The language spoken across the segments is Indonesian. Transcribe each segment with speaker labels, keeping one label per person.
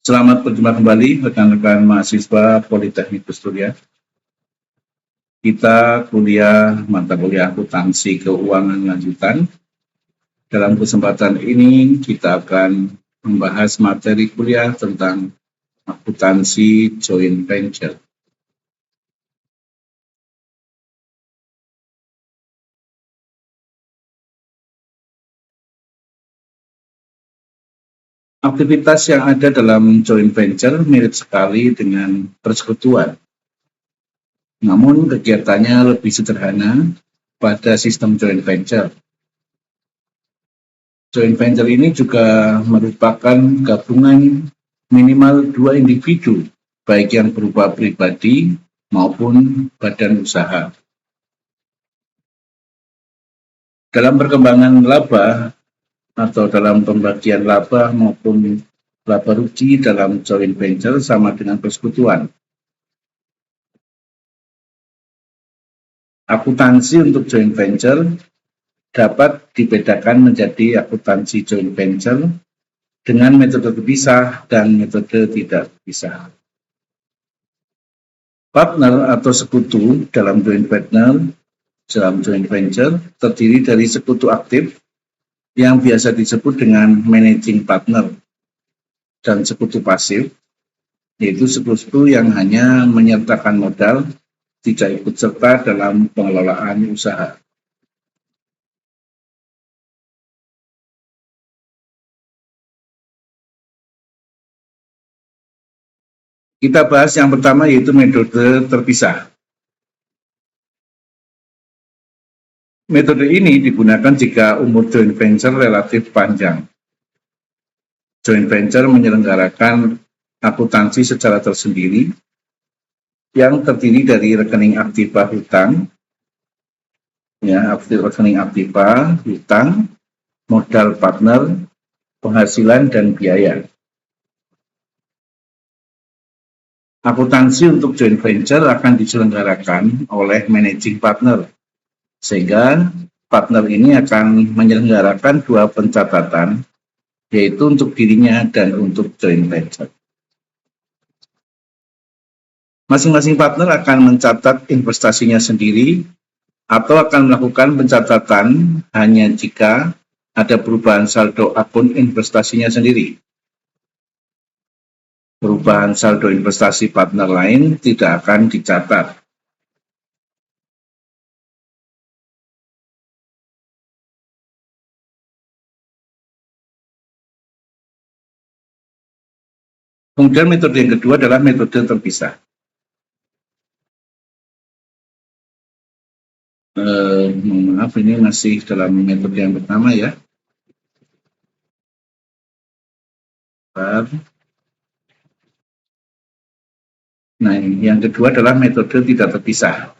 Speaker 1: Selamat berjumpa kembali rekan-rekan mahasiswa Politeknik Busturia. Kita kuliah mata kuliah akuntansi keuangan lanjutan. Dalam kesempatan ini kita akan membahas materi kuliah tentang akuntansi joint venture. Aktivitas yang ada dalam joint venture mirip sekali dengan persekutuan. Namun kegiatannya lebih sederhana pada sistem joint venture. Joint venture ini juga merupakan gabungan minimal 2 individu, baik yang berupa pribadi maupun badan usaha. Dalam perkembangan laba atau dalam pembagian laba maupun laba rugi dalam joint venture sama dengan persekutuan. Akuntansi untuk joint venture dapat dibedakan menjadi akuntansi joint venture dengan metode terpisah dan metode tidak terpisah. Partner atau sekutu dalam joint venture terdiri dari sekutu aktif yang biasa disebut dengan managing partner dan sekutu pasif, yaitu sekutu yang hanya menyertakan modal, tidak ikut serta dalam pengelolaan usaha. Kita bahas yang pertama yaitu metode terpisah. Metode ini digunakan jika umur joint venture relatif panjang. Joint venture menyelenggarakan akuntansi secara tersendiri yang terdiri dari rekening aktiva hutang, rekening aktiva, hutang, modal partner, penghasilan, dan biaya. Akuntansi untuk joint venture akan diselenggarakan oleh managing partner, sehingga partner ini akan menyelenggarakan 2 pencatatan, yaitu untuk dirinya dan untuk joint venture. Masing-masing partner akan mencatat investasinya sendiri atau akan melakukan pencatatan hanya jika ada perubahan saldo akun investasinya sendiri. Perubahan saldo investasi partner lain tidak akan dicatat. Kemudian metode yang kedua adalah metode terpisah. Maaf, ini masih dalam metode yang pertama ya. Nah, yang kedua adalah metode tidak terpisah.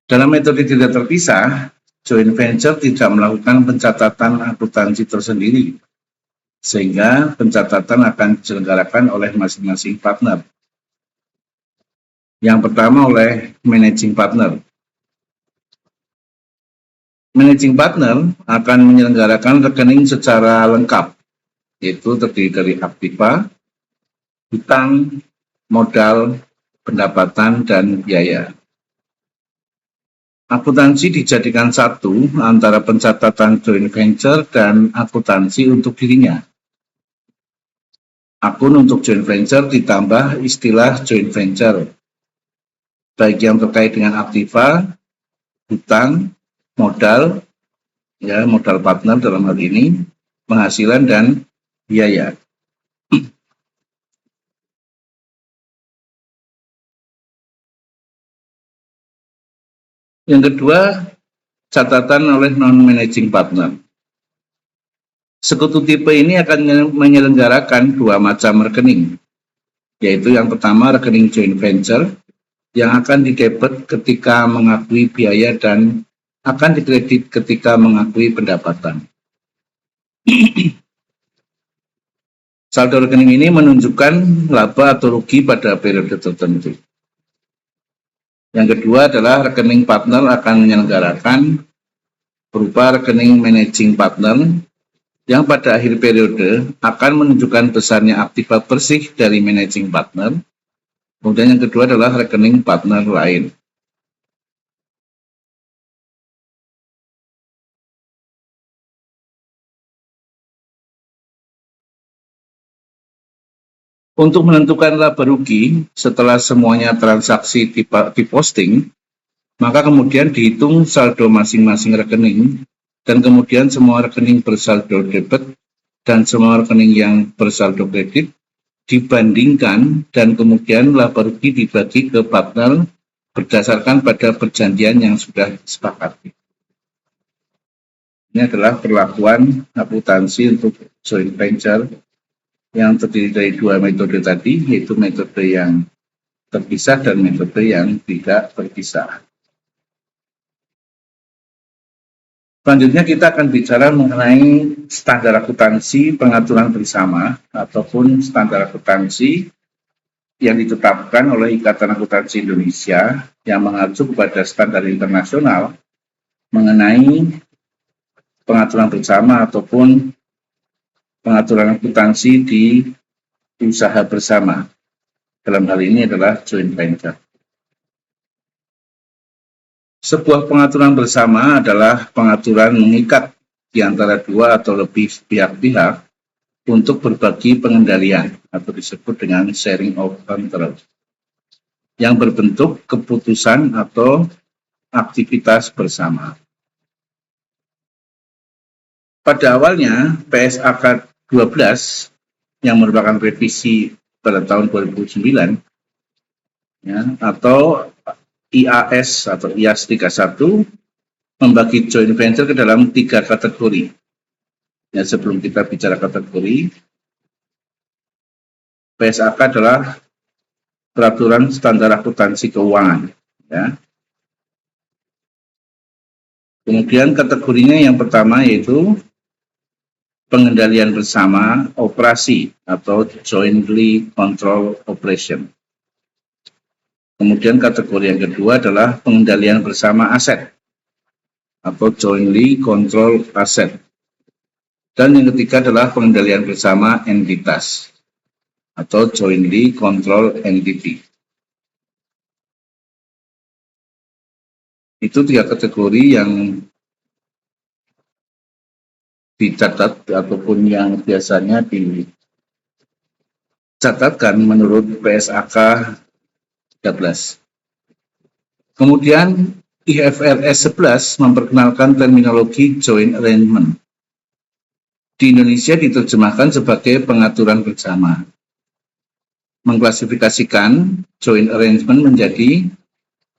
Speaker 1: Dalam metode tidak terpisah, joint venture tidak melakukan pencatatan akuntansi tersendiri, sehingga pencatatan akan diselenggarakan oleh masing-masing partner. Yang pertama oleh managing partner. Managing partner akan menyelenggarakan rekening secara lengkap, yaitu terdiri dari aktiva, hutang, modal, pendapatan, dan biaya. Akuntansi dijadikan satu antara pencatatan joint venture dan akuntansi untuk dirinya. Akun untuk joint venture ditambah istilah joint venture, baik yang terkait dengan aktiva, hutang, modal, modal partner dalam hal ini, penghasilan, dan biaya. Yang kedua, catatan oleh non-managing partner. Sekutu tipe ini akan menyelenggarakan 2 macam rekening, yaitu yang pertama rekening joint venture yang akan didebit ketika mengakui biaya dan akan dikredit ketika mengakui pendapatan. Saldo rekening ini menunjukkan laba atau rugi pada periode tertentu. Yang kedua adalah rekening partner akan menyelenggarakan berupa rekening managing partner yang pada akhir periode akan menunjukkan besarnya aktiva bersih dari managing partner. Kemudian yang kedua adalah rekening partner lain. Untuk menentukan laba rugi setelah semuanya transaksi diposting, maka kemudian dihitung saldo masing-masing rekening, dan kemudian semua rekening bersaldo debit dan semua rekening yang bersaldo kredit dibandingkan, dan kemudian laba rugi dibagi ke partner berdasarkan pada perjanjian yang sudah disepakati. Ini adalah perlakuan akuntansi untuk joint venture yang terdiri dari dua metode tadi, yaitu metode yang terpisah dan metode yang tidak terpisah. Selanjutnya kita akan bicara mengenai standar akuntansi pengaturan bersama ataupun standar akuntansi yang ditetapkan oleh Ikatan Akuntansi Indonesia yang mengacu kepada standar internasional mengenai pengaturan bersama ataupun pengaturan akuntansi di usaha bersama. Dalam hal ini adalah joint venture. Sebuah pengaturan bersama adalah pengaturan mengikat di antara dua atau lebih pihak-pihak untuk berbagi pengendalian atau disebut dengan sharing of control yang berbentuk keputusan atau aktivitas bersama. Pada awalnya PSAK 12 yang merupakan revisi pada tahun 2009 ya, atau IAS atau IAS 31 membagi joint venture ke dalam 3 kategori. Ya, sebelum kita bicara kategori, PSAK adalah peraturan standar akuntansi keuangan. Ya. Kemudian kategorinya yang pertama yaitu pengendalian bersama operasi atau jointly control operation. Kemudian kategori yang kedua adalah pengendalian bersama aset atau jointly control asset. Dan yang ketiga adalah pengendalian bersama entitas atau jointly control entity. Itu 3 kategori yang dicatat ataupun yang biasanya dicatatkan menurut PSAK 13. Kemudian IFRS 11 memperkenalkan terminologi joint arrangement. Di Indonesia diterjemahkan sebagai pengaturan bersama. Mengklasifikasikan joint arrangement menjadi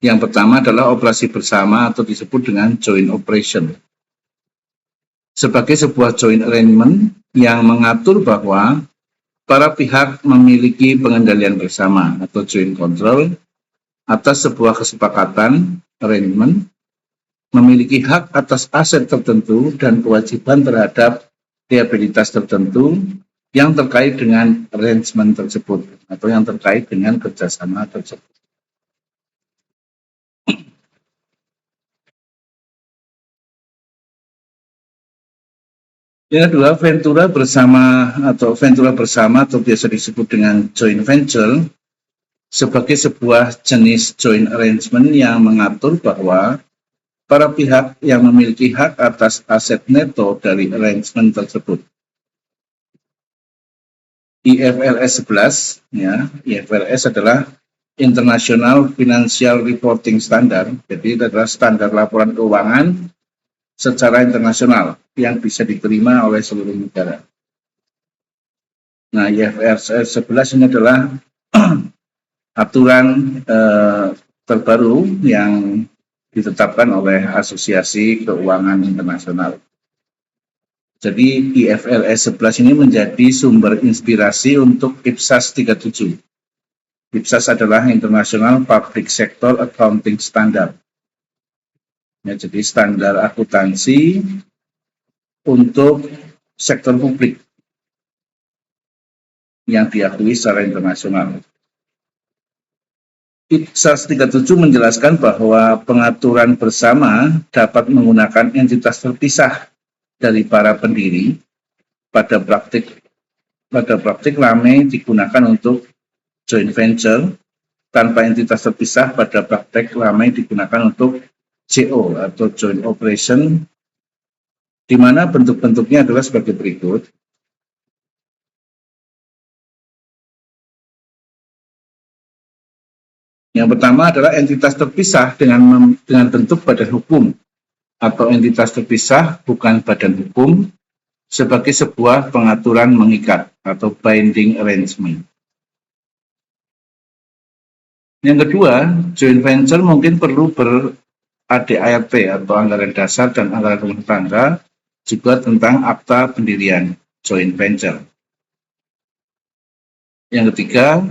Speaker 1: yang pertama adalah operasi bersama atau disebut dengan joint operation. Sebagai sebuah joint arrangement yang mengatur bahwa para pihak memiliki pengendalian bersama atau joint control atas sebuah kesepakatan arrangement, memiliki hak atas aset tertentu dan kewajiban terhadap liabilitas tertentu yang terkait dengan arrangement tersebut atau yang terkait dengan kerjasama tersebut. Yang kedua, ventura bersama atau biasa disebut dengan joint venture sebagai sebuah jenis joint arrangement yang mengatur bahwa para pihak yang memiliki hak atas aset neto dari arrangement tersebut. IFRS 11, ya, IFRS adalah International Financial Reporting Standard, jadi itu adalah standar laporan keuangan secara internasional yang bisa diterima oleh seluruh negara. Nah, IFRS 11 ini adalah aturan terbaru yang ditetapkan oleh Asosiasi Keuangan Internasional. Jadi IFRS 11 ini menjadi sumber inspirasi untuk IPSAS 37. IPSAS adalah International Public Sector Accounting Standard. Ya, jadi standar akuntansi untuk sektor publik yang diakui secara internasional. IPSAS 37 menjelaskan bahwa pengaturan bersama dapat menggunakan entitas terpisah dari para pendiri pada praktik ramai digunakan untuk joint venture, tanpa entitas terpisah pada praktek ramai digunakan untuk CO atau joint operation, di mana bentuk-bentuknya adalah sebagai berikut. Yang pertama adalah entitas terpisah dengan bentuk badan hukum atau entitas terpisah bukan badan hukum sebagai sebuah pengaturan mengikat atau binding arrangement. Yang kedua, joint venture mungkin perlu ber-ADART atau anggaran dasar dan anggaran rumah tangga, juga tentang akta pendirian joint venture. Yang ketiga,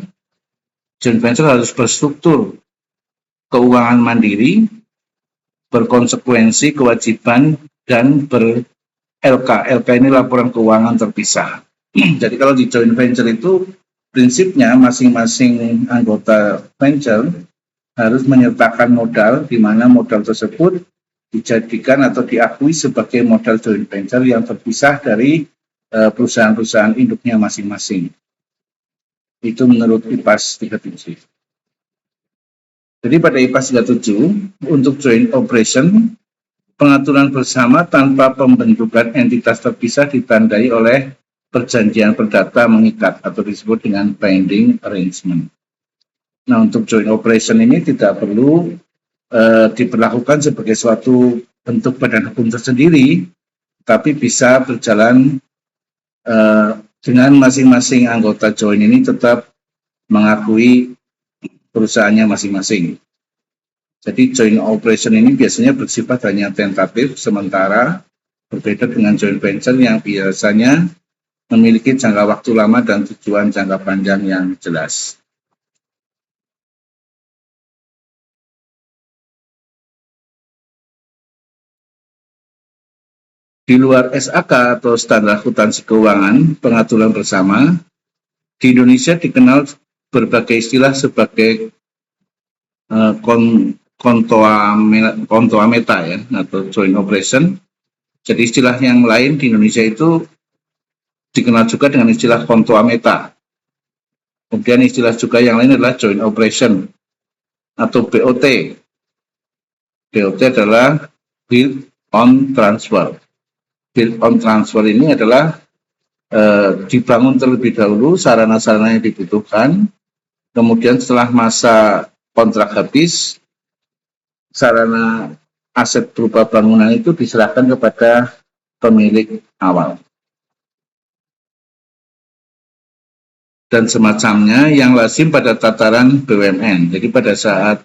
Speaker 1: joint venture harus berstruktur keuangan mandiri, berkonsekuensi kewajiban, dan ber-LK. LK ini laporan keuangan terpisah. Jadi kalau di joint venture itu prinsipnya masing-masing anggota venture harus menyertakan modal, di mana modal tersebut dijadikan atau diakui sebagai modal joint venture yang terpisah dari perusahaan-perusahaan induknya masing-masing. Itu menurut IPAS 37. Jadi pada IPAS 37, untuk joint operation, pengaturan bersama tanpa pembentukan entitas terpisah ditandai oleh perjanjian perdata mengikat atau disebut dengan binding arrangement. Nah, untuk joint operation ini tidak perlu diberlakukan sebagai suatu bentuk badan hukum tersendiri, tapi bisa berjalan dengan masing-masing anggota joint ini tetap mengakui perusahaannya masing-masing. Jadi joint operation ini biasanya bersifat hanya tentatif sementara, berbeda dengan joint venture yang biasanya memiliki jangka waktu lama dan tujuan jangka panjang yang jelas. Di luar SAK atau standar akuntansi keuangan, pengaturan bersama, di Indonesia dikenal berbagai istilah sebagai kontoameta ya, atau joint operation. Jadi istilah yang lain di Indonesia itu dikenal juga dengan istilah kontoameta. Kemudian istilah juga yang lain adalah joint operation atau BOT. BOT adalah build on transfer. Build on transfer ini adalah dibangun terlebih dahulu sarana-sarana yang dibutuhkan, kemudian setelah masa kontrak habis, sarana aset berupa bangunan itu diserahkan kepada pemilik awal. Dan semacamnya yang lazim pada tataran BUMN. Jadi pada saat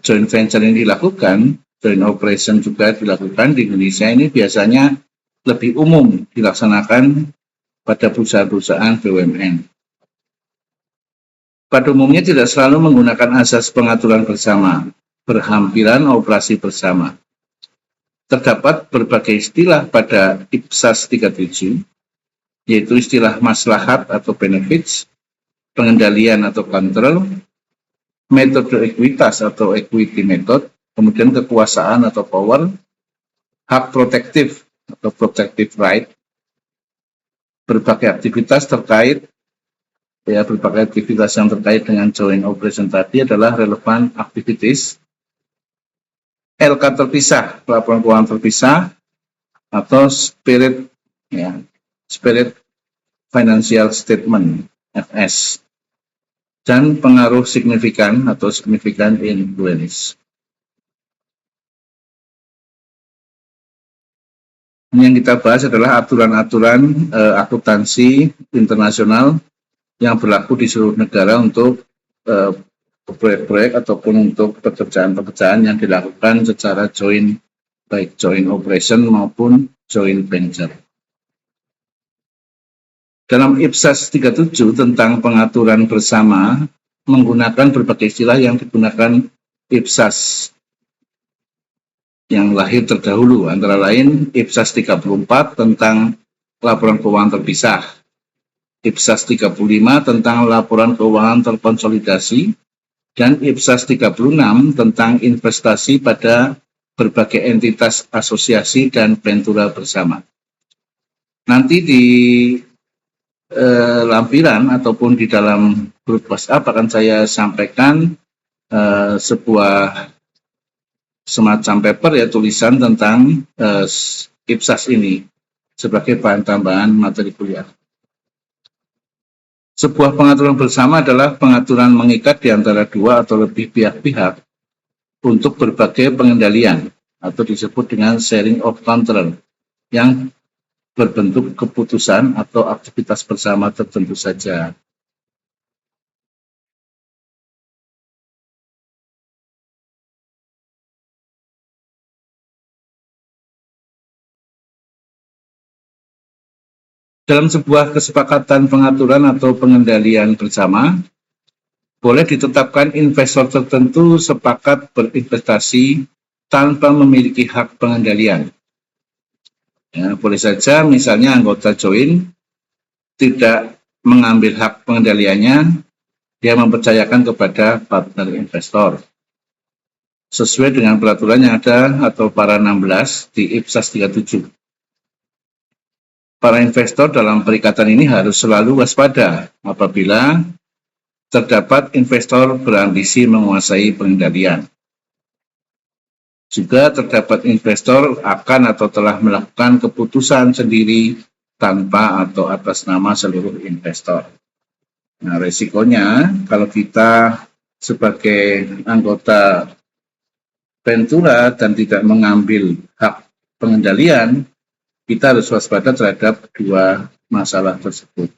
Speaker 1: joint venture ini dilakukan, joint operation juga dilakukan di Indonesia ini biasanya lebih umum dilaksanakan pada perusahaan-perusahaan BUMN. Pada umumnya tidak selalu menggunakan asas pengaturan bersama, berhampiran operasi bersama. Terdapat berbagai istilah pada IPSAS 37, yaitu istilah maslahat atau benefits, pengendalian atau control, metode ekuitas atau equity method, kemudian kekuasaan atau power, hak protektif atau protective right, berbagai aktivitas yang terkait dengan joint operation tadi adalah relevant activities, LK terpisah, laporan keuangan terpisah, atau spirit financial statement (FS), dan pengaruh signifikan atau significant influence. Yang kita bahas adalah aturan-aturan akuntansi internasional yang berlaku di seluruh negara untuk proyek-proyek ataupun untuk pekerjaan-pekerjaan yang dilakukan secara joint, baik joint operation maupun joint venture. Dalam IPSAS 37 tentang pengaturan bersama menggunakan berbagai istilah yang digunakan IPSAS yang lahir terdahulu, antara lain IPSAS 34 tentang laporan keuangan terpisah, IPSAS 35 tentang laporan keuangan terkonsolidasi, dan IPSAS 36 tentang investasi pada berbagai entitas asosiasi dan ventura bersama. Nanti di lampiran ataupun di dalam grup WhatsApp akan saya sampaikan sebuah semacam paper ya, tulisan tentang IPSAS ini sebagai bahan tambahan materi kuliah. Sebuah pengaturan bersama adalah pengaturan mengikat di antara dua atau lebih pihak-pihak untuk berbagai pengendalian atau disebut dengan sharing of control yang berbentuk keputusan atau aktivitas bersama tertentu saja. Dalam sebuah kesepakatan pengaturan atau pengendalian bersama, boleh ditetapkan investor tertentu sepakat berinvestasi tanpa memiliki hak pengendalian. Ya, boleh saja misalnya anggota join tidak mengambil hak pengendaliannya, dia mempercayakan kepada partner investor. Sesuai dengan peraturan yang ada atau para 16 di IPSAS 37. Para investor dalam perikatan ini harus selalu waspada apabila terdapat investor berambisi menguasai pengendalian. Juga terdapat investor akan atau telah melakukan keputusan sendiri tanpa atau atas nama seluruh investor. Nah, resikonya kalau kita sebagai anggota Ventura dan tidak mengambil hak pengendalian, kita harus waspada terhadap dua masalah tersebut.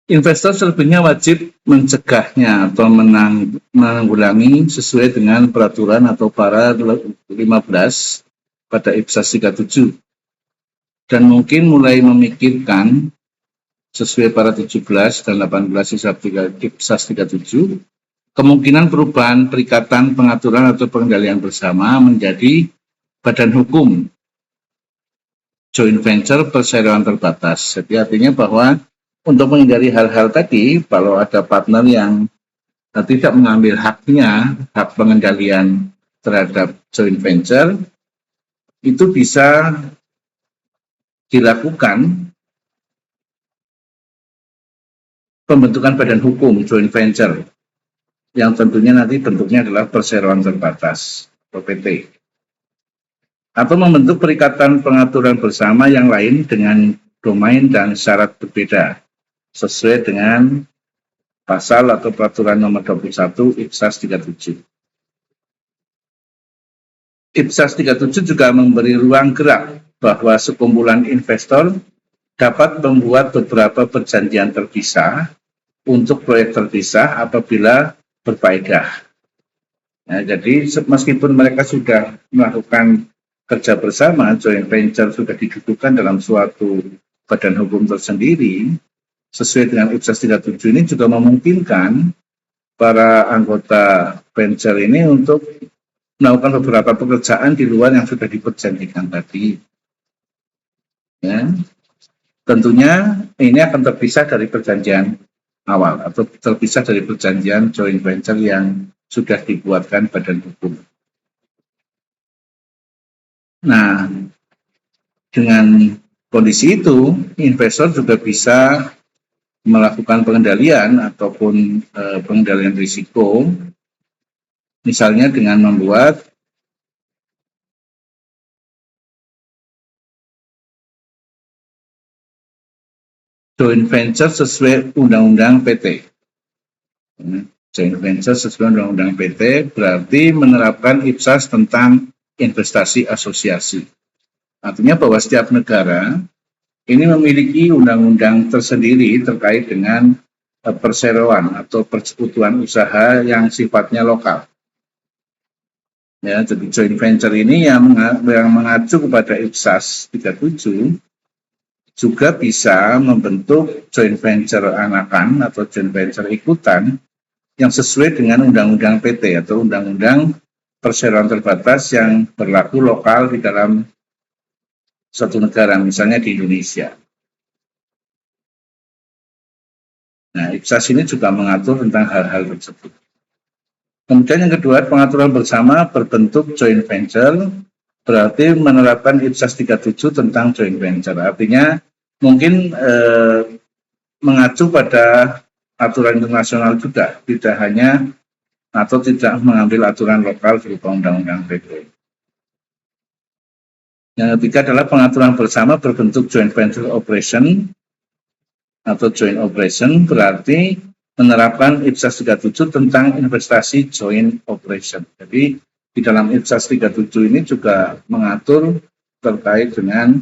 Speaker 1: Investor selebihnya wajib mencegahnya atau menanggulangi sesuai dengan peraturan atau para 15 pada IPSAS 37. Dan mungkin mulai memikirkan sesuai para 17 dan 18 IPSAS 37, kemungkinan perubahan perikatan pengaturan atau pengendalian bersama menjadi badan hukum joint venture perseroan terbatas. Jadi artinya bahwa untuk menghindari hal-hal tadi, kalau ada partner yang tidak mengambil haknya, hak pengendalian terhadap joint venture, itu bisa dilakukan pembentukan badan hukum joint venture, yang tentunya nanti bentuknya adalah perseroan terbatas, atau PT. Atau membentuk perikatan pengaturan bersama yang lain dengan domain dan syarat berbeda, sesuai dengan pasal atau peraturan nomor 21 IPSAS 37. IPSAS 37 juga memberi ruang gerak bahwa sekumpulan investor dapat membuat beberapa perjanjian terpisah untuk proyek terpisah apabila berfaedah. Nah, jadi meskipun mereka sudah melakukan kerja bersama, joint venture sudah didudukan dalam suatu badan hukum tersendiri, sesuai dengan IPSAS 37 ini juga memungkinkan para anggota venture ini untuk melakukan beberapa pekerjaan di luar yang sudah diperjanjikan tadi. Ya. Tentunya ini akan terpisah dari perjanjian awal atau terpisah dari perjanjian joint venture yang sudah dibuatkan badan hukum. Nah, dengan kondisi itu, investor juga bisa melakukan pengendalian ataupun pengendalian risiko, misalnya dengan membuat joint venture sesuai undang-undang PT. Joint venture sesuai undang-undang PT berarti menerapkan IPSAS tentang investasi asosiasi. Artinya bahwa setiap negara ini memiliki undang-undang tersendiri terkait dengan perseroan atau persekutuan usaha yang sifatnya lokal. Ya, jadi joint venture ini yang mengacu kepada IPSAS 37 juga bisa membentuk joint venture anakan atau joint venture ikutan yang sesuai dengan undang-undang PT atau undang-undang perseroan terbatas yang berlaku lokal di dalam suatu negara, misalnya di Indonesia. Nah, IPSAS ini juga mengatur tentang hal-hal tersebut. Kemudian yang kedua, pengaturan bersama berbentuk joint venture, berarti menerapkan IPSAS 37 tentang joint venture. Artinya mungkin mengacu pada aturan internasional juga, tidak hanya atau tidak mengambil aturan lokal berupa undang-undang PT. Yang ketiga adalah pengaturan bersama berbentuk joint venture operation atau joint operation, berarti menerapkan IPSAS 37 tentang investasi joint operation. Jadi di dalam IPSAS 37 ini juga mengatur terkait dengan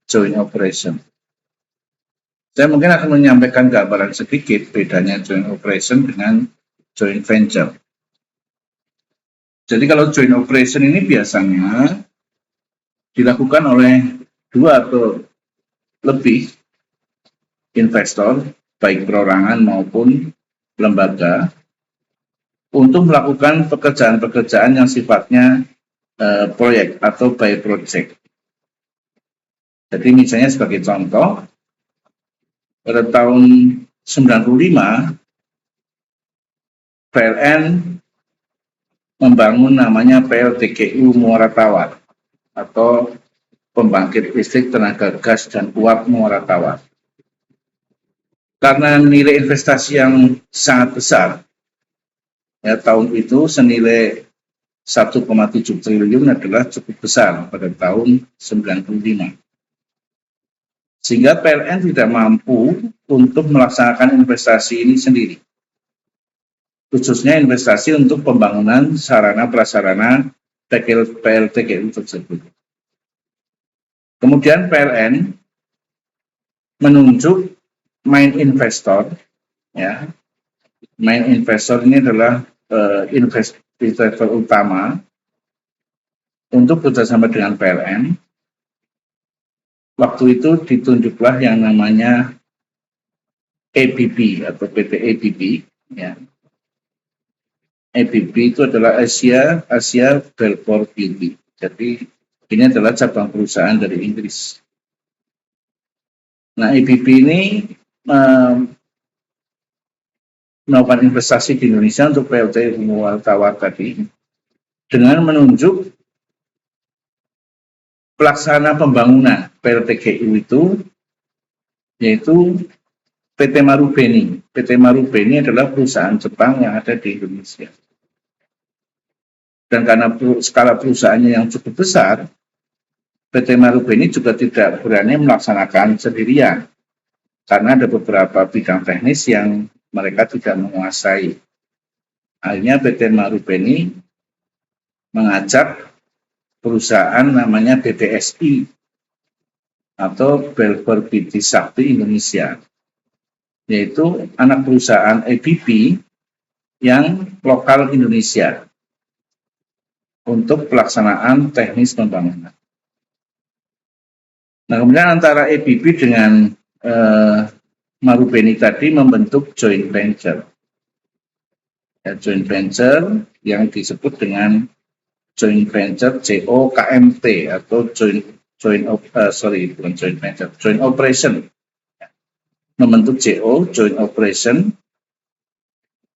Speaker 1: joint operation. Saya mungkin akan menyampaikan gambaran sedikit bedanya joint operation dengan joint venture. Jadi kalau joint operation ini biasanya dilakukan oleh dua atau lebih investor, baik perorangan maupun lembaga, untuk melakukan pekerjaan-pekerjaan yang sifatnya proyek atau by project. Jadi misalnya sebagai contoh, pada tahun 95, PLN membangun namanya PLTGU Muara Tawar atau pembangkit listrik tenaga gas dan uap Muara Tawar. Karena nilai investasi yang sangat besar, ya, tahun itu senilai 1,7 triliun adalah cukup besar pada tahun 95. Sehingga PLN tidak mampu untuk melaksanakan investasi ini sendiri. Khususnya investasi untuk pembangunan sarana prasarana PLTGU tersebut. Kemudian PLN menunjuk main investor, ya. Main investor ini adalah investor utama untuk bekerjasama dengan PLN. Waktu itu ditunjuklah yang namanya ABB atau PT ABB, ya. ABB itu adalah Asia Balfour Beatty. Jadi ini adalah cabang perusahaan dari Inggris. Nah, ABB ini melakukan investasi di Indonesia untuk PLT Muara Tawar tadi dengan menunjuk pelaksana pembangunan PLTGU itu, yaitu PT Marubeni. PT Marubeni adalah perusahaan Jepang yang ada di Indonesia. Dan karena skala perusahaannya yang cukup besar, PT Marubeni juga tidak berani melaksanakan sendirian, karena ada beberapa bidang teknis yang mereka tidak menguasai. Akhirnya PT Marubeni mengajak perusahaan namanya BBSI atau Balfour Beatty Sakti Indonesia, yaitu anak perusahaan ABB yang lokal Indonesia untuk pelaksanaan teknis pembangunan. Nah, kemudian antara ABB dengan Marubeni tadi membentuk joint venture. Ya, joint venture yang disebut dengan joint venture JOKMT atau joint operation. Membentuk joint operation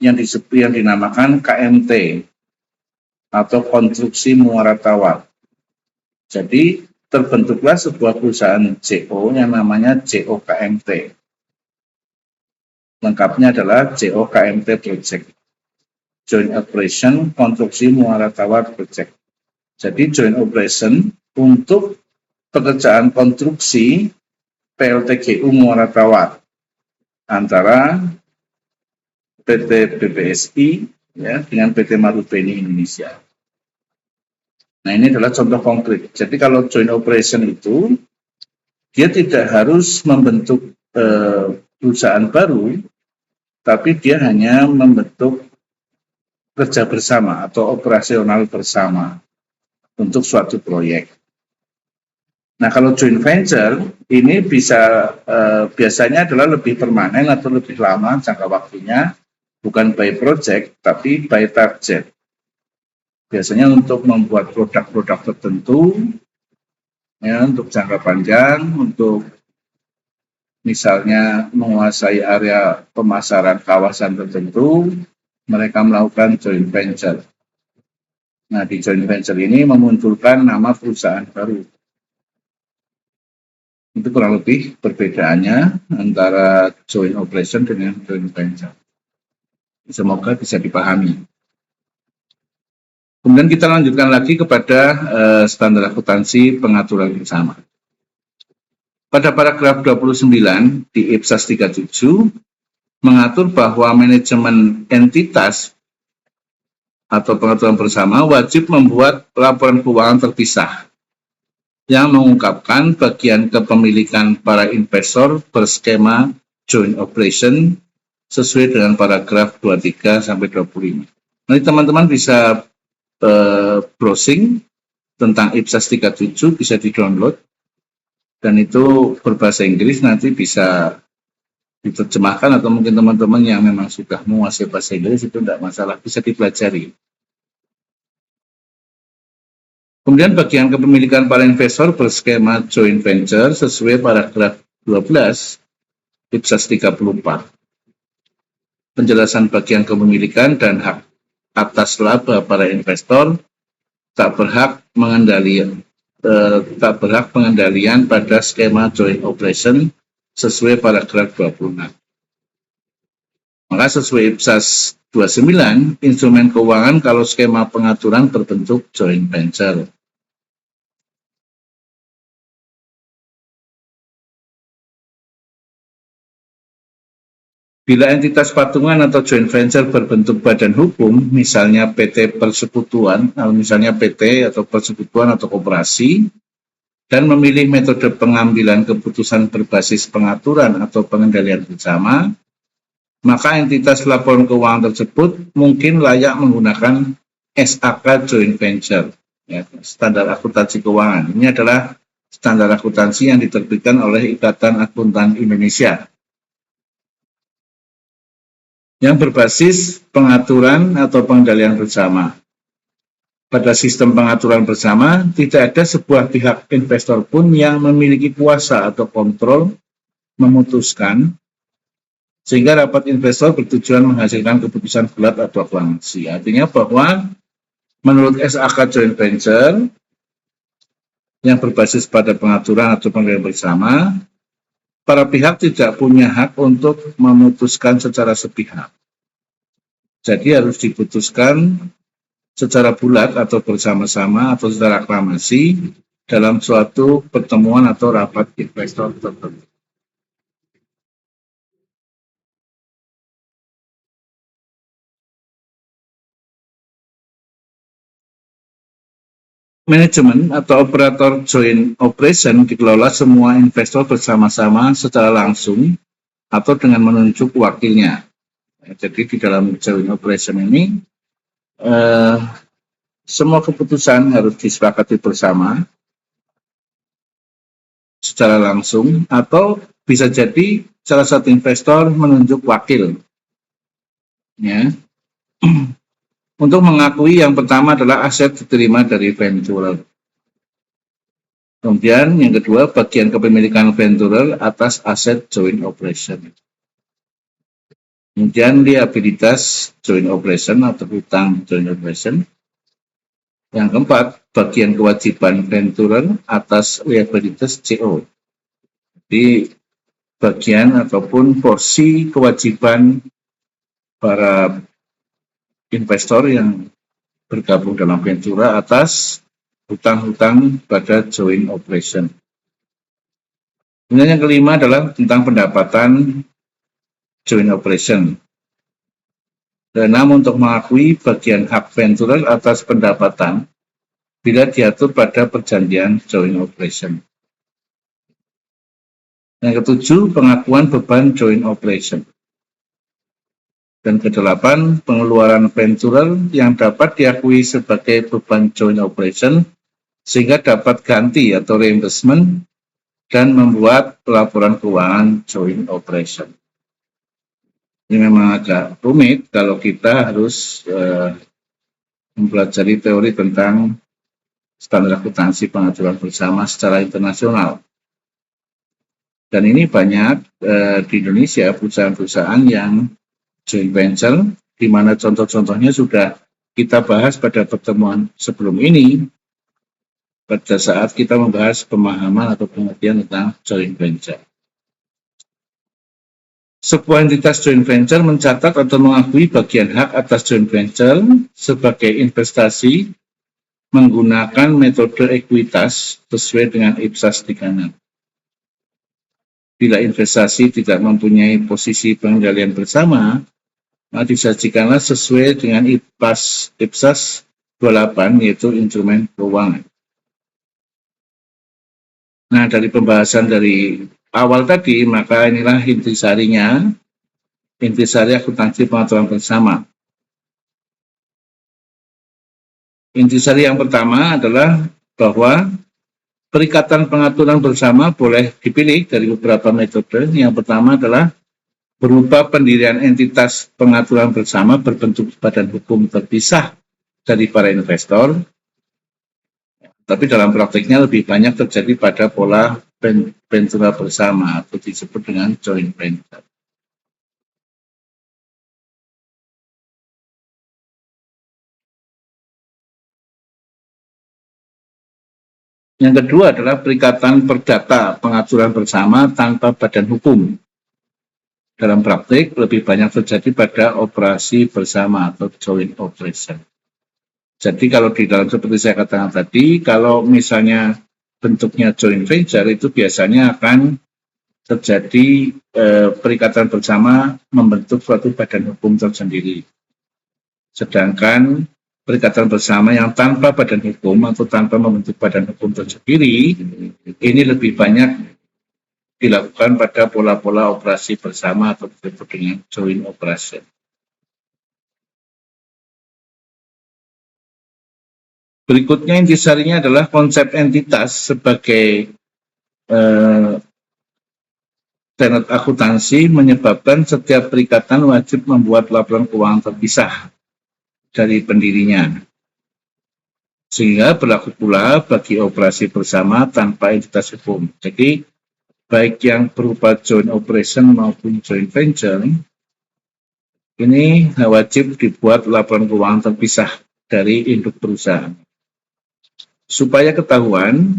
Speaker 1: yang dinamakan KMT atau konstruksi Muara Tawar. Jadi terbentuklah sebuah perusahaan JO yang namanya JOKMT. Lengkapnya adalah JOKMT Project, Joint Operation Konstruksi Muara Tawar Project. Jadi joint operation untuk pekerjaan konstruksi PLTGU Muara Tawar antara PT BBSI, ya, dengan PT Marubeni Indonesia. Nah, ini adalah contoh konkret. Jadi kalau joint operation itu, dia tidak harus membentuk perusahaan baru, tapi dia hanya membentuk kerja bersama atau operasional bersama untuk suatu proyek. Nah, kalau joint venture ini bisa biasanya adalah lebih permanen atau lebih lama jangka waktunya, bukan by project tapi by target. Biasanya untuk membuat produk-produk tertentu, ya, untuk jangka panjang, untuk misalnya menguasai area pemasaran kawasan tertentu, mereka melakukan joint venture. Nah, di joint venture ini memunculkan nama perusahaan baru. Itu kurang lebih perbedaannya antara joint operation dengan joint venture. Semoga bisa dipahami. Kemudian kita lanjutkan lagi kepada standar akuntansi pengaturan bersama. Pada paragraf 29 di IPSAS 37 mengatur bahwa manajemen entitas atau pengaturan bersama wajib membuat laporan keuangan terpisah yang mengungkapkan bagian kepemilikan para investor berskema joint operation sesuai dengan paragraf 23 sampai 25. Nanti teman-teman bisa browsing tentang IPSAS 37, bisa di-download, dan itu berbahasa Inggris, nanti bisa diterjemahkan, atau mungkin teman-teman yang memang sudah menguasai bahasa Inggris itu tidak masalah, bisa dipelajari. Kemudian bagian kepemilikan para investor berskema joint venture sesuai paragraf 12 IPSAS 34. Penjelasan bagian kepemilikan dan hak atas laba para investor tak berhak pengendalian pada skema joint operation sesuai paragraf 26. Maka sesuai IPSAS 29, instrumen keuangan kalau skema pengaturan berbentuk joint venture. Bila entitas patungan atau joint venture berbentuk badan hukum, misalnya PT Persekutuan, misalnya PT atau Persekutuan atau Koperasi, dan memilih metode pengambilan keputusan berbasis pengaturan atau pengendalian bersama, maka entitas laporan keuangan tersebut mungkin layak menggunakan SAK joint venture, ya, standar akuntansi keuangan. Ini adalah standar akuntansi yang diterbitkan oleh Ikatan Akuntan Indonesia, yang berbasis pengaturan atau pengendalian bersama. Pada sistem pengaturan bersama, tidak ada sebuah pihak investor pun yang memiliki kuasa atau kontrol memutuskan, sehingga rapat investor bertujuan menghasilkan keputusan bulat atau aklamasi. Artinya bahwa menurut SAK joint venture yang berbasis pada pengaturan atau pengendalian bersama, para pihak tidak punya hak untuk memutuskan secara sepihak. Jadi harus diputuskan secara bulat atau bersama-sama atau secara aklamasi dalam suatu pertemuan atau rapat investor tertentu. Manajemen atau operator joint operation dikelola semua investor bersama-sama secara langsung atau dengan menunjuk wakilnya. Jadi di dalam joint operation ini semua keputusan harus disepakati bersama secara langsung, atau bisa jadi salah satu investor menunjuk wakil, ya. Untuk mengakui yang pertama adalah aset diterima dari venturer. Kemudian yang kedua, bagian kepemilikan venturer atas aset joint operation. Kemudian liabilitas joint operation atau hutang joint operation. Yang keempat, bagian kewajiban venturer atas liabilitas CO. Jadi bagian ataupun porsi kewajiban para investor yang bergabung dalam ventura atas hutang-hutang pada joint operation. Kemudian yang kelima adalah tentang pendapatan joint operation. Namun untuk mengakui bagian hak venturer atas pendapatan bila diatur pada perjanjian joint operation. Yang ketujuh, pengakuan beban joint operation. Dan kedelapan, pengeluaran venturer yang dapat diakui sebagai beban joint operation sehingga dapat ganti atau reimbursement dan membuat laporan keuangan joint operation. Ini memang agak rumit kalau kita harus mempelajari teori tentang standar akuntansi pengaturan bersama secara internasional. Dan ini banyak di Indonesia perusahaan-perusahaan yang joint venture di mana contoh-contohnya sudah kita bahas pada pertemuan sebelum ini pada saat kita membahas pemahaman atau pengertian tentang joint venture. Sebuah entitas joint venture mencatat atau mengakui bagian hak atas joint venture sebagai investasi menggunakan metode ekuitas sesuai dengan IPSAS 36. Bila investasi tidak mempunyai posisi pengendalian bersama, maka disajikanlah sesuai dengan IPSAS 28, yaitu instrumen keuangan. Nah, dari pembahasan dari awal tadi, maka inilah intisarinya, intisari akuntansi pengaturan bersama. Intisari yang pertama adalah bahwa perikatan pengaturan bersama boleh dipilih dari beberapa metode. Yang pertama adalah berupa pendirian entitas pengaturan bersama berbentuk badan hukum terpisah dari para investor. Tapi dalam praktiknya lebih banyak terjadi pada pola ventura bersama atau disebut dengan joint venture. Yang kedua adalah perikatan perdata pengaturan bersama tanpa badan hukum. Dalam praktik lebih banyak terjadi pada operasi bersama atau joint operation. Jadi kalau di dalam seperti saya katakan tadi, kalau misalnya bentuknya joint venture itu biasanya akan terjadi perikatan bersama membentuk suatu badan hukum tersendiri. Sedangkan perikatan bersama yang tanpa badan hukum atau tanpa membentuk badan hukum tersendiri, ini lebih banyak dilakukan pada pola-pola operasi bersama atau disebut dengan joint operation. Berikutnya intisarinya adalah konsep entitas sebagai tenet akuntansi menyebabkan setiap perikatan wajib membuat laporan keuangan terpisah dari pendirinya. Sehingga berlaku pula bagi operasi bersama tanpa entitas hukum. Jadi baik yang berupa joint operation maupun joint venture ini wajib dibuat laporan keuangan terpisah dari induk perusahaan. Supaya ketahuan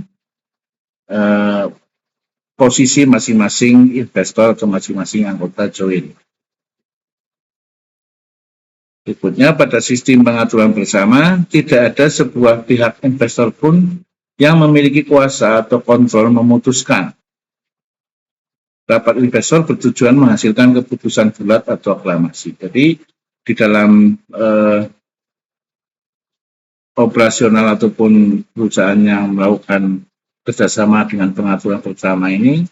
Speaker 1: posisi masing-masing investor atau masing-masing anggota joint. Berikutnya, pada sistem pengaturan bersama, tidak ada sebuah pihak investor pun yang memiliki kuasa atau kontrol memutuskan. Rapat investor bertujuan menghasilkan keputusan bulat atau aklamasi. Jadi, di dalam operasional ataupun perusahaan yang melakukan kerjasama dengan pengaturan bersama ini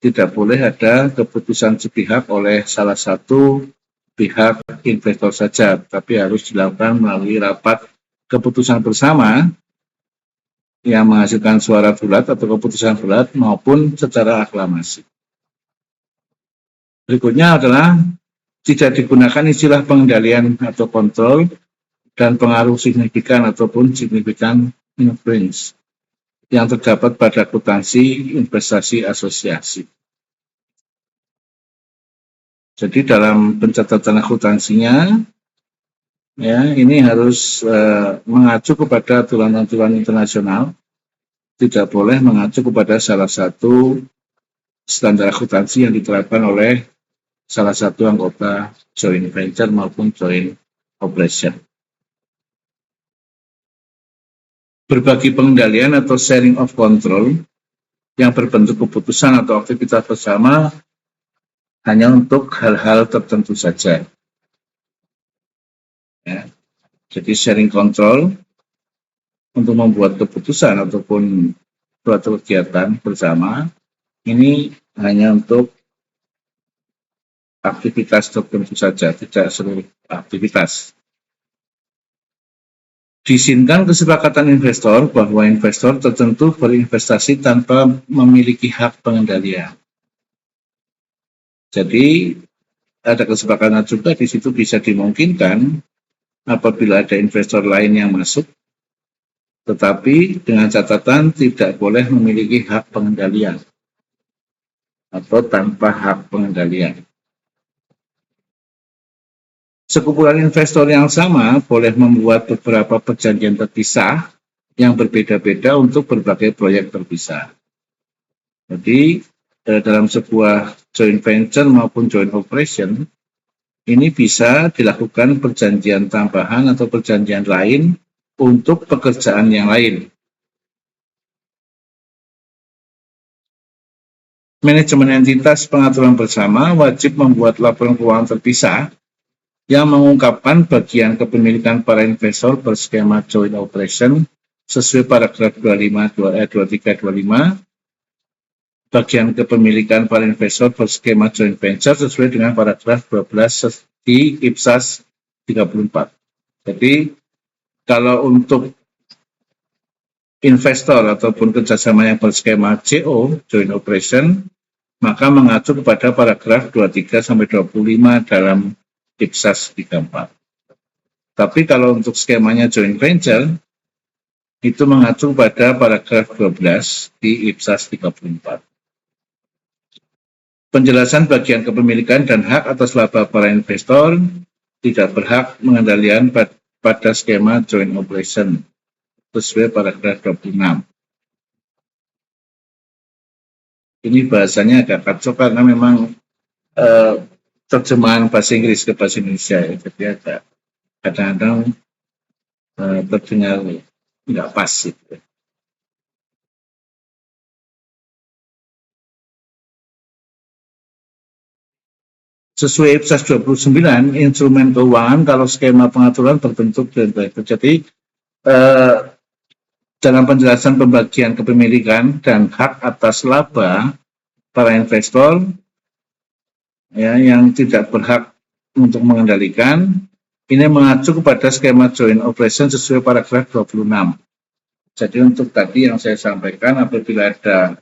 Speaker 1: tidak boleh ada keputusan sepihak oleh salah satu pihak investor saja, tapi harus dilakukan melalui rapat keputusan bersama yang menghasilkan suara bulat atau keputusan bulat maupun secara aklamasi. Berikutnya adalah tidak digunakan istilah pengendalian atau kontrol dan pengaruh signifikan ataupun signifikan influence yang terdapat pada akuntansi investasi asosiasi. Jadi dalam pencatatan akuntansinya, ya ini harus mengacu kepada aturan-aturan internasional, tidak boleh mengacu kepada salah satu standar akuntansi yang diterapkan oleh salah satu anggota joint venture maupun joint operation. Berbagi pengendalian atau sharing of control yang berbentuk keputusan atau aktivitas bersama hanya untuk hal-hal tertentu saja. Ya. Jadi sharing control untuk membuat keputusan ataupun suatu kegiatan bersama ini hanya untuk aktivitas tertentu saja, tidak seluruh aktivitas. Diizinkan kesepakatan investor bahwa investor tertentu berinvestasi tanpa memiliki hak pengendalian. Jadi ada kesepakatan juga di situ bisa dimungkinkan apabila ada investor lain yang masuk, tetapi dengan catatan tidak boleh memiliki hak pengendalian atau tanpa hak pengendalian. Sekumpulan investor yang sama boleh membuat beberapa perjanjian terpisah yang berbeda-beda untuk berbagai proyek terpisah. Jadi dalam sebuah joint venture maupun joint operation, ini bisa dilakukan perjanjian tambahan atau perjanjian lain untuk pekerjaan yang lain. Manajemen entitas pengaturan bersama wajib membuat laporan keuangan terpisah yang mengungkapkan bagian kepemilikan para investor berskema joint operation sesuai paragraf 23-25, bagian kepemilikan para investor berskema joint venture sesuai dengan paragraf 12 di IPSAS 34. Jadi kalau untuk investor ataupun kerjasama yang berskema JO, joint operation, maka mengacu kepada paragraf 23-25 dalam IPSAS 34. Tapi kalau untuk skemanya joint venture, itu mengacu pada paragraf 12 di IPSAS 34. Penjelasan bagian kepemilikan dan hak atas laba para investor tidak berhak pengendalian pada skema joint operation sesuai paragraf 26. Ini bahasanya agak kacau karena memang terjemahan bahasa Inggris ke bahasa Indonesia ya, jadi agak kadang-kadang terdengar tidak pas gitu. Sesuai IPSAS 29, instrumen keuangan kalau skema pengaturan berbentuk joint venture. Jadi dalam penjelasan pembagian kepemilikan dan hak atas laba para investor ya, yang tidak berhak untuk mengendalikan, ini mengacu kepada skema joint operation sesuai paragraf 26. Jadi untuk tadi yang saya sampaikan, apabila ada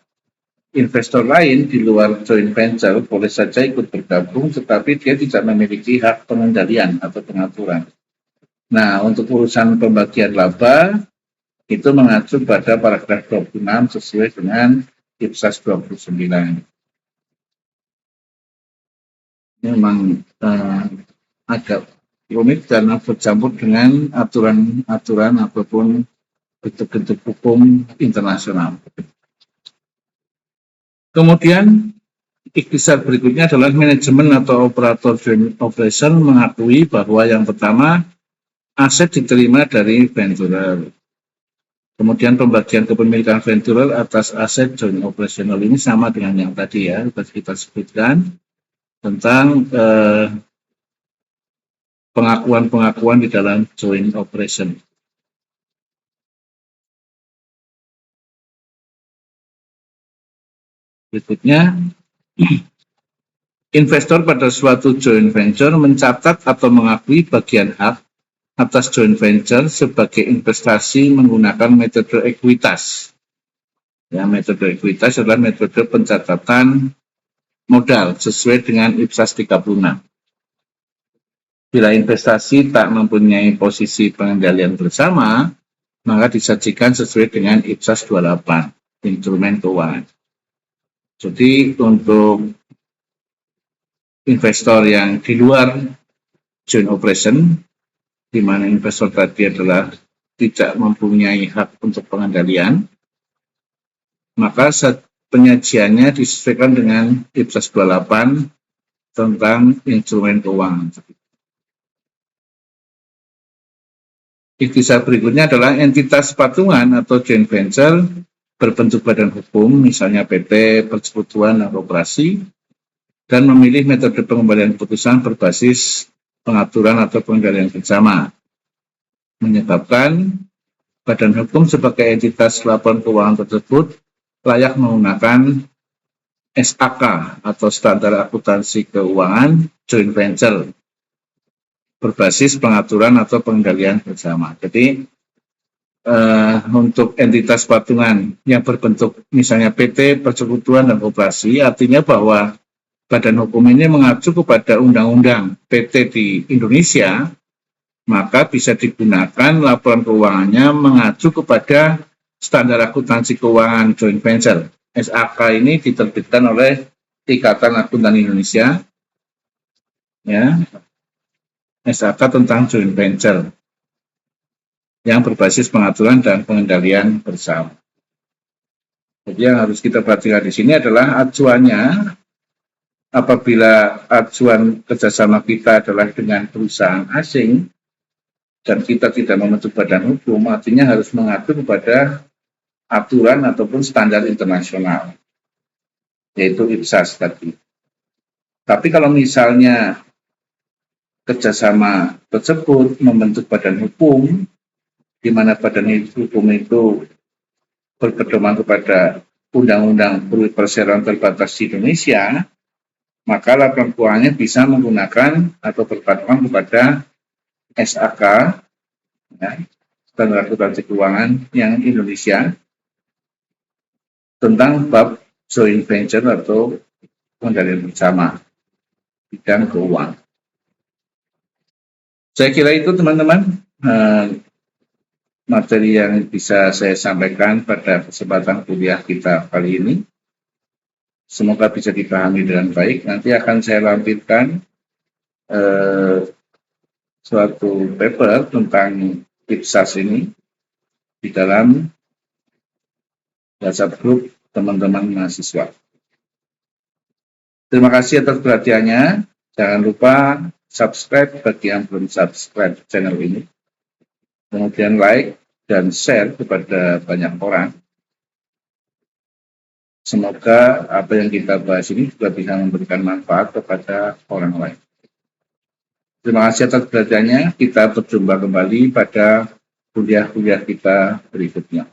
Speaker 1: investor lain di luar joint venture boleh saja ikut bergabung, tetapi dia tidak memiliki hak pengendalian atau pengaturan. Nah, untuk urusan pembagian laba, itu mengacu pada paragraf 26 sesuai dengan IPSAS 29. Ini memang agak rumit karena bercampur dengan aturan-aturan ataupun bentuk-bentuk hukum internasional. Kemudian ikhtisar berikutnya adalah manajemen atau operator joint operation mengakui bahwa yang pertama aset diterima dari venturer. Kemudian pembagian kepemilikan venturer atas aset joint operational ini sama dengan yang tadi ya, kita sebutkan tentang pengakuan-pengakuan di dalam joint operation. Berikutnya, investor pada suatu joint venture mencatat atau mengakui bagian hak atas joint venture sebagai investasi menggunakan metode ekuitas. Ya, metode ekuitas adalah metode pencatatan modal sesuai dengan IPSAS 36. Bila investasi tak mempunyai posisi pengendalian bersama, maka disajikan sesuai dengan IPSAS 28, instrumen keuangan. Jadi untuk investor yang di luar joint operation, di mana investor tadi adalah tidak mempunyai hak untuk pengendalian, maka penyajiannya disesuaikan dengan IPSAS 28 tentang instrumen keuangan. Ikhtisar berikutnya adalah entitas patungan atau joint venture berbentuk badan hukum, misalnya PT, persekutuan, atau koperasi, dan memilih metode pengembalian keputusan berbasis pengaturan atau pengendalian bersama, menyebabkan badan hukum sebagai entitas laporan keuangan tersebut layak menggunakan SAK atau standar akuntansi keuangan joint venture berbasis pengaturan atau pengendalian bersama. Jadi untuk entitas patungan yang berbentuk misalnya PT, persekutuan, dan koperasi, artinya bahwa badan hukum ini mengacu kepada undang-undang PT di Indonesia, maka bisa digunakan laporan keuangannya mengacu kepada standar akuntansi keuangan joint venture. SAK ini diterbitkan oleh Ikatan Akuntan Indonesia, ya, SAK tentang joint venture yang berbasis pengaturan dan pengendalian bersama. Jadi yang harus kita perhatikan di sini adalah acuannya. Apabila acuan kerjasama kita adalah dengan perusahaan asing dan kita tidak membentuk badan hukum, artinya harus mengacu kepada aturan ataupun standar internasional, yaitu IPSAS tadi. Tapi kalau misalnya kerjasama tersebut membentuk badan hukum, di mana badan hukum itu berpedoman kepada Undang-Undang Perseroan Terbatas di Indonesia, maka laporan keuangannya bisa menggunakan atau berpatokan kepada SAK, ya, Standar Akuntansi Keuangan yang Indonesia, tentang bab joint venture atau pengendalian bersama bidang keuangan. Saya kira itu teman-teman materi yang bisa saya sampaikan pada kesempatan kuliah kita kali ini. Semoga bisa dipahami dengan baik. Nanti akan saya lampirkan suatu paper tentang IPSAS ini di dalam WhatsApp grup teman-teman mahasiswa. Terima kasih atas perhatiannya. Jangan lupa subscribe bagi yang belum subscribe channel ini. Kemudian like dan share kepada banyak orang. Semoga apa yang kita bahas ini juga bisa memberikan manfaat kepada orang lain. Terima kasih atas perhatiannya. Kita berjumpa kembali pada kuliah-kuliah kita berikutnya.